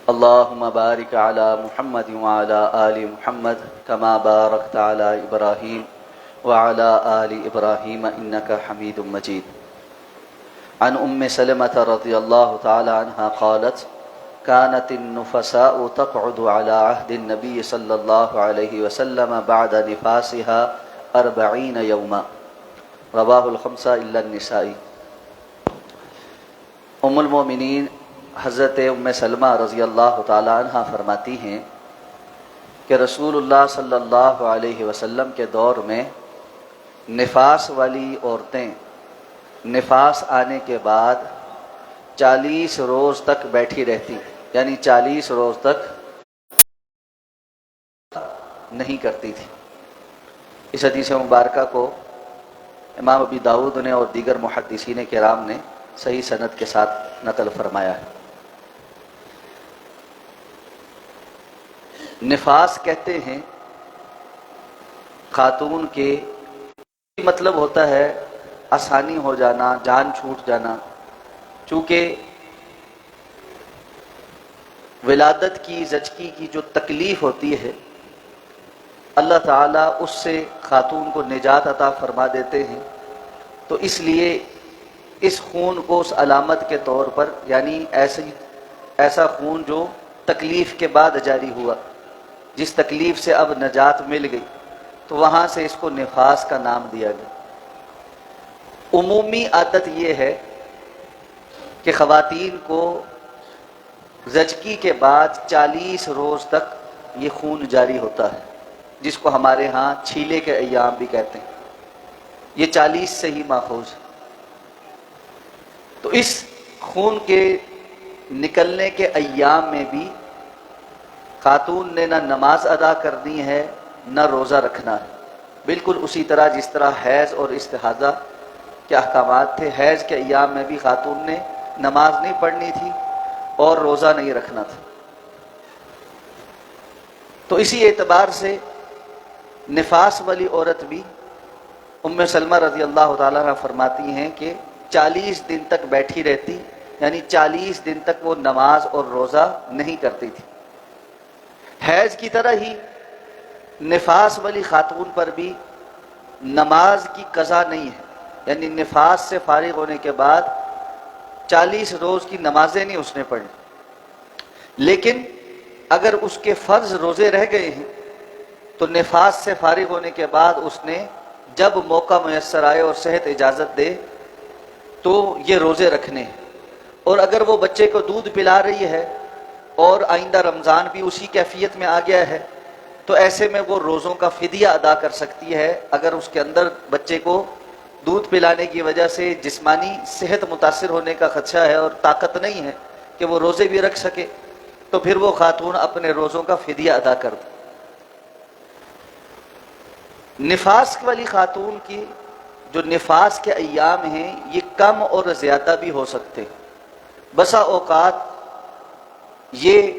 اللهم بارك على محمد وعلى آل محمد كما باركت على إبراهيم وعلى آل إبراهيم إنك حميد مجيد. عن سلمة رضي الله تعالى عنها قالت: كانت النفساء تقعد على عهد النبي صلى الله عليه وسلم بعد نفاسها 40 يوما. رواه الخمسة إلا النسائي. ام المومنین حضرت سلمہ رضی اللہ تعالی عنہ فرماتی ہیں کہ رسول اللہ صلی اللہ علیہ وسلم کے دور میں نفاس والی عورتیں نفاس آنے کے بعد 40 روز تک بیٹھی رہتی، یعنی 40 روز تک نہیں کرتی تھی. اس حدیث مبارکہ کو امام ابی داؤد نے اور دیگر محدثین کرام نے صحیح سند کے ساتھ نقل فرمایا ہے. نفاس کہتے ہیں خاتون کے مطلب ہوتا ہے آسانی ہو جانا، جان چھوٹ جانا. چونکہ ولادت کی زچگی کی جو تکلیف ہوتی ہے اللہ تعالیٰ اس سے خاتون کو نجات عطا فرما دیتے ہیں. تو اس لیے اس خون کو اس علامت کے طور پر، یعنی ایسا خون جو تکلیف کے بعد جاری ہوا، جس تکلیف سے اب نجات مل گئی، تو وہاں سے اس کو نفاس کا نام دیا گیا. عمومی عادت یہ ہے کہ خواتین کو زچگی کے بعد 40 روز تک یہ خون جاری ہوتا ہے، جس کو ہمارے ہاں چھیلے کے ایام بھی کہتے ہیں. یہ 40 سے ہی ماخوذ ہے. تو اس خون کے نکلنے کے ایام میں بھی خاتون نے نہ نماز ادا کرنی ہے نہ روزہ رکھنا ہے. بالکل اسی طرح جس طرح حیض اور استحاضہ کے احکامات تھے، حیض کے ایام میں بھی خاتون نے نماز نہیں پڑھنی تھی اور روزہ نہیں رکھنا تھا. تو اسی اعتبار سے نفاس والی عورت بھی ام سلمہ رضی اللہ تعالیٰ عنہ فرماتی ہیں کہ 40 دن تک بیٹھی رہتی، یعنی 40 دن تک وہ نماز اور روزہ نہیں کرتی تھی. حیض کی طرح ہی نفاس والی خاتون پر بھی نماز کی قضا نہیں ہے، یعنی نفاس سے فارغ ہونے کے بعد 40 روز کی نمازیں نہیں اس نے پڑھی. لیکن اگر اس کے فرض روزے رہ گئے ہیں تو نفاس سے فارغ ہونے کے بعد اس نے جب موقع میسر آئے اور صحت اجازت دے تو یہ روزے رکھنے ہیں. اور اگر وہ بچے کو دودھ پلا رہی ہے اور آئندہ رمضان بھی اسی کیفیت میں آ گیا ہے تو ایسے میں وہ روزوں کا فدیہ ادا کر سکتی ہے. اگر اس کے اندر بچے کو دودھ پلانے کی وجہ سے جسمانی صحت متاثر ہونے کا خدشہ ہے اور طاقت نہیں ہے کہ وہ روزے بھی رکھ سکے تو پھر وہ خاتون اپنے روزوں کا فدیہ ادا کر دے. نفاس والی خاتون کی جو نفاس کے ایام ہیں یہ کم اور زیادہ بھی ہو سکتے ہیں. بسا اوقات یہ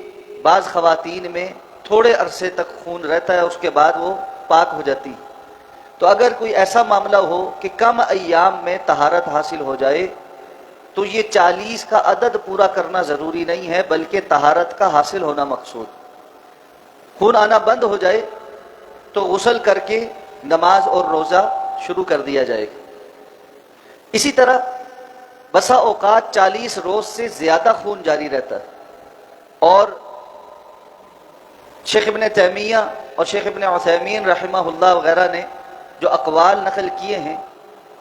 بعض خواتین میں تھوڑے عرصے تک خون رہتا ہے، اس کے بعد وہ پاک ہو جاتی. تو اگر کوئی ایسا معاملہ ہو کہ کم ایام میں طہارت حاصل ہو جائے تو یہ 40 کا عدد پورا کرنا ضروری نہیں ہے، بلکہ طہارت کا حاصل ہونا مقصود. خون آنا بند ہو جائے تو غسل کر کے نماز اور روزہ شروع کر دیا جائے گا. اسی طرح بسا اوقات 40 روز سے زیادہ خون جاری رہتا ہے. اور شیخ ابن تیمیہ اور شیخ ابن عثیمین رحمہ اللہ وغیرہ نے جو اقوال نقل کیے ہیں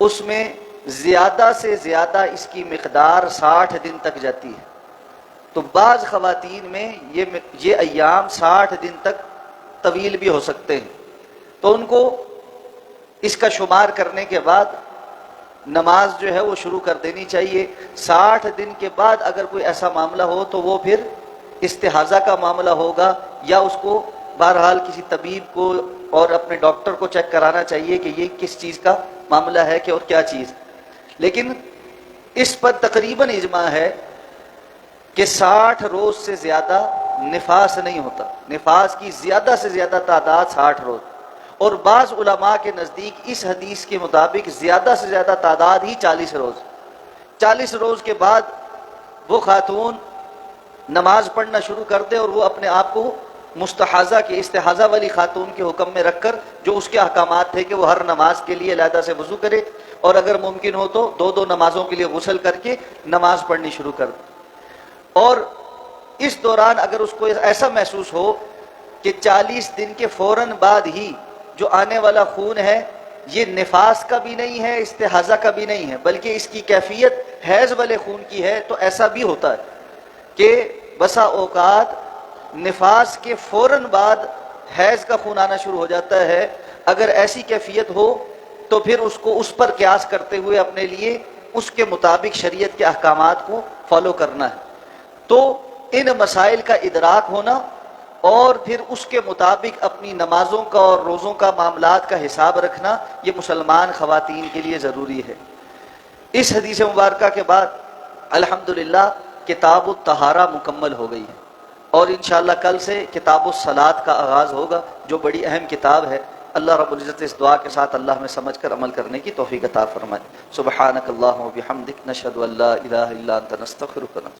اس میں زیادہ سے زیادہ اس کی مقدار 60 دن تک جاتی ہے. تو بعض خواتین میں یہ ایام 60 دن تک طویل بھی ہو سکتے ہیں. تو ان کو اس کا شمار کرنے کے بعد نماز جو ہے وہ شروع کر دینی چاہیے. 60 دن کے بعد اگر کوئی ایسا معاملہ ہو تو وہ پھر استحاضہ کا معاملہ ہوگا، یا اس کو بہرحال کسی طبیب کو اور اپنے ڈاکٹر کو چیک کرانا چاہیے کہ یہ کس چیز کا معاملہ ہے کہ اور کیا چیز. لیکن اس پر تقریباً اجماع ہے کہ 60 روز سے زیادہ نفاس نہیں ہوتا. نفاس کی زیادہ سے زیادہ تعداد 60 روز. اور بعض علماء کے نزدیک اس حدیث کے مطابق زیادہ سے زیادہ تعداد ہی 40 روز. 40 روز کے بعد وہ خاتون نماز پڑھنا شروع کر دے اور وہ اپنے آپ کو مستحاضہ کی استحاضہ والی خاتون کے حکم میں رکھ کر جو اس کے احکامات تھے کہ وہ ہر نماز کے لیے علیحدہ سے وضو کرے اور اگر ممکن ہو تو دو دو نمازوں کے لیے غسل کر کے نماز پڑھنی شروع کر دے. اور اس دوران اگر اس کو ایسا محسوس ہو کہ 40 دن کے فوراً بعد ہی جو آنے والا خون ہے یہ نفاس کا بھی نہیں ہے استحاضہ کا بھی نہیں ہے بلکہ اس کی کیفیت حیض والے خون کی ہے، تو ایسا بھی ہوتا ہے کہ بسا اوقات نفاس کے فوراً بعد حیض کا خون آنا شروع ہو جاتا ہے. اگر ایسی کیفیت ہو تو پھر اس کو اس پر قیاس کرتے ہوئے اپنے لیے اس کے مطابق شریعت کے احکامات کو فالو کرنا ہے. تو ان مسائل کا ادراک ہونا اور پھر اس کے مطابق اپنی نمازوں کا اور روزوں کا معاملات کا حساب رکھنا یہ مسلمان خواتین کے لیے ضروری ہے. اس حدیث مبارکہ کے بعد الحمدللہ کتاب الطہارہ مکمل ہو گئی ہے اور انشاءاللہ کل سے کتاب الصلاۃ کا آغاز ہوگا جو بڑی اہم کتاب ہے. اللہ رب العزت اس دعا کے ساتھ اللہ میں سمجھ کر عمل کرنے کی توفیق عطا فرمائے. سبحانک اللہم و بحمدک نشہد ان لا الہ الا انت نستغفرک.